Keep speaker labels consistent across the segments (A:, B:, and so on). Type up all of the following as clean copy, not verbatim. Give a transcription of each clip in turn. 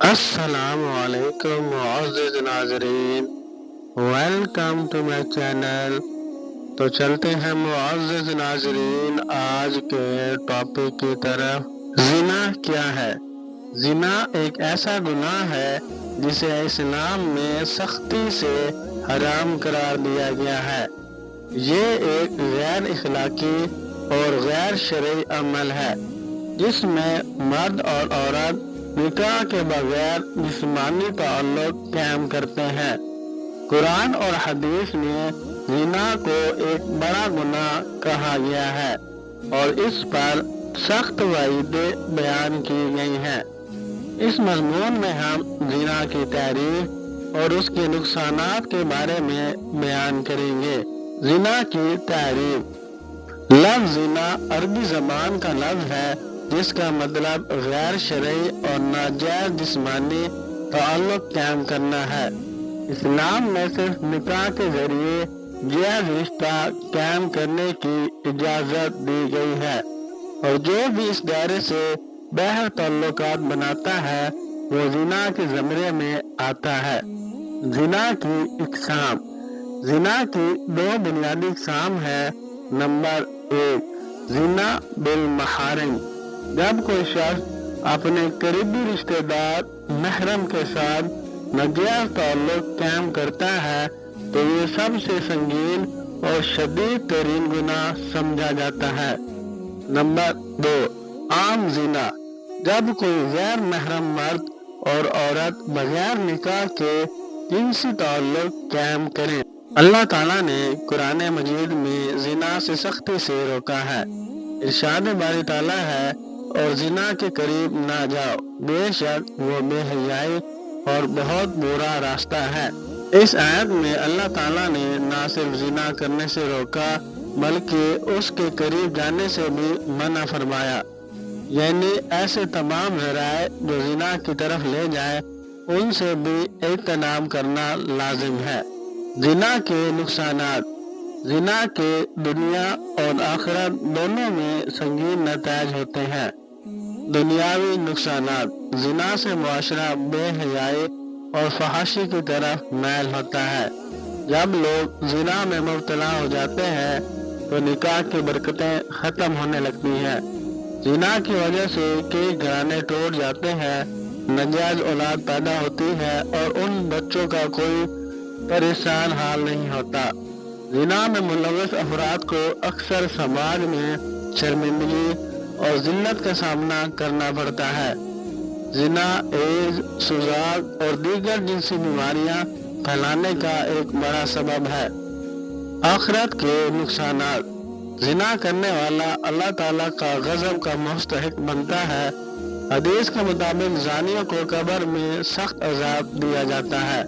A: السلام علیکم معزز ناظرین، ویلکم ٹو مائی چینل۔ تو چلتے ہیں معزز ناظرین آج کے ٹاپک کی طرف۔ زنا کیا ہے؟ زنا ایک ایسا گناہ ہے جسے اسلام میں سختی سے حرام قرار دیا گیا ہے۔ یہ ایک غیر اخلاقی اور غیر شرعی عمل ہے جس میں مرد اور عورت نکاح کے بغیر جسمانی تعلق قائم کرتے ہیں۔ قرآن اور حدیث میں زنا کو ایک بڑا گناہ کہا گیا ہے اور اس پر سخت وعیدیں بیان کی گئی ہیں۔ اس مضمون میں ہم زنا کی تعریف اور اس کے نقصانات کے بارے میں بیان کریں گے۔ زنا کی تعریف۔ لفظ زنا عربی زبان کا لفظ ہے جس کا مطلب غیر شرعی اور ناجائز جسمانی تعلق قائم کرنا ہے۔ اسلام میں صرف نکاح کے ذریعے جائز رشتہ قائم کرنے کی اجازت دی گئی ہے اور جو بھی اس دائرے سے باہر تعلقات بناتا ہے وہ زنا کے زمرے میں آتا ہے۔ زنا کی اقسام۔ زنا کی دو بنیادی اقسام ہے۔ نمبر 1، زنا بالمحارم۔ جب کوئی شخص اپنے قریبی رشتہ دار محرم کے ساتھ ناجائز تعلق قائم کرتا ہے تو یہ سب سے سنگین اور شدید ترین گناہ سمجھا جاتا ہے۔ نمبر 2، عام زنا۔ جب کوئی غیر محرم مرد اور عورت بغیر نکاح کے جنسی تعلق قائم کریں۔ اللہ تعالیٰ نے قرآن مجید میں زنا سے سختی سے روکا ہے۔ ارشاد باری تعالیٰ ہے، اور زنا کے قریب نہ جاؤ، بے شک وہ بے حیائی اور بہت برا راستہ ہے۔ اس آیت میں اللہ تعالیٰ نے نہ صرف زنا کرنے سے روکا بلکہ اس کے قریب جانے سے بھی منع فرمایا، یعنی ایسے تمام ذرائع جو زنا کی طرف لے جائے ان سے بھی اجتناب کرنا لازم ہے۔ زنا کے نقصانات۔ زنا کے دنیا اور آخرت دونوں میں سنگین نتائج ہوتے ہیں۔ دنیاوی نقصانات۔ زنا سے معاشرہ بے حیائی اور فحاشی کی طرف میل ہوتا ہے۔ جب لوگ زنا میں مبتلا ہو جاتے ہیں تو نکاح کی برکتیں ختم ہونے لگتی ہیں۔ زنا کی وجہ سے کئی گھرانے ٹوٹ جاتے ہیں، ناجائز اولاد پیدا ہوتی ہے اور ان بچوں کا کوئی پریشان حال نہیں ہوتا۔ زنا میں ملوث افراد کو اکثر سماج میں شرمندگی اور ذلت کا سامنا کرنا پڑتا ہے۔ زنا ایڈز، سوزاک اور دیگر جنسی بیماریاں پھیلانے کا ایک بڑا سبب ہے۔ آخرت کے نقصانات۔ زنا کرنے والا اللہ تعالیٰ کا غضب کا مستحق بنتا ہے۔ حدیث کے مطابق زانیوں کو قبر میں سخت عذاب دیا جاتا ہے۔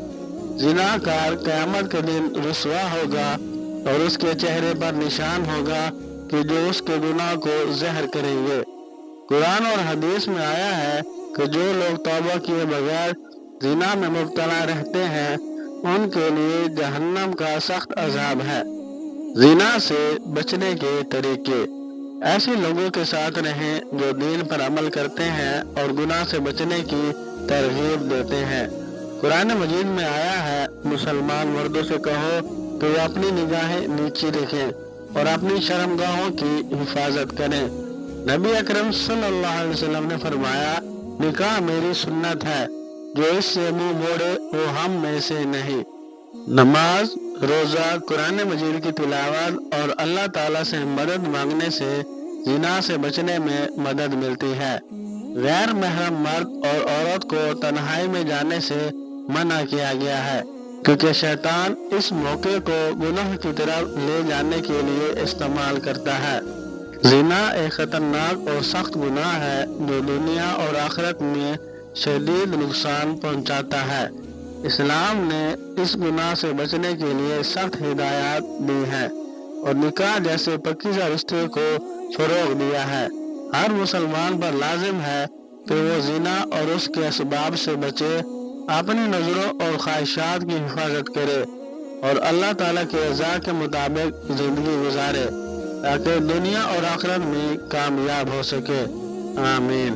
A: زنا کار قیامت کے دن رسوا ہوگا اور اس کے چہرے پر نشان ہوگا کہ جو اس کے گناہ کو ظاہر کریں گے۔ قرآن اور حدیث میں آیا ہے کہ جو لوگ توبہ کیے بغیر زنا میں مبتلا رہتے ہیں ان کے لیے جہنم کا سخت عذاب ہے۔ زنا سے بچنے کے طریقے۔ ایسے لوگوں کے ساتھ رہیں جو دین پر عمل کرتے ہیں اور گناہ سے بچنے کی ترغیب دیتے ہیں۔ قرآن مجید میں آیا ہے، مسلمان مردوں سے کہو کہ وہ اپنی نگاہیں نیچی رکھیں اور اپنی شرمگاہوں کی حفاظت کریں۔ نبی اکرم صلی اللہ علیہ وسلم نے فرمایا، نکاح میری سنت ہے، جو اس سے منہ موڑے وہ ہم میں سے نہیں۔ نماز، روزہ، قرآن مجید کی تلاوت اور اللہ تعالیٰ سے مدد مانگنے سے زنا سے بچنے میں مدد ملتی ہے۔ غیر محرم مرد اور عورت کو تنہائی میں جانے سے منع کیا گیا ہے کیونکہ شیطان اس موقع کو گناہ کی طرف لے جانے کے لیے استعمال کرتا ہے۔ زنا ایک خطرناک اور سخت گناہ ہے جو دنیا اور آخرت میں شدید نقصان پہنچاتا ہے۔ اسلام نے اس گناہ سے بچنے کے لیے سخت ہدایات دی ہیں اور نکاح جیسے پاکیزہ رشتے کو فروغ دیا ہے۔ ہر مسلمان پر لازم ہے کہ وہ زنا اور اس کے اسباب سے بچے، اپنی نظروں اور خواہشات کی حفاظت کرے اور اللہ تعالیٰ کی رضا کے مطابق زندگی گزارے تاکہ دنیا اور آخرت میں کامیاب ہو سکے۔ آمین۔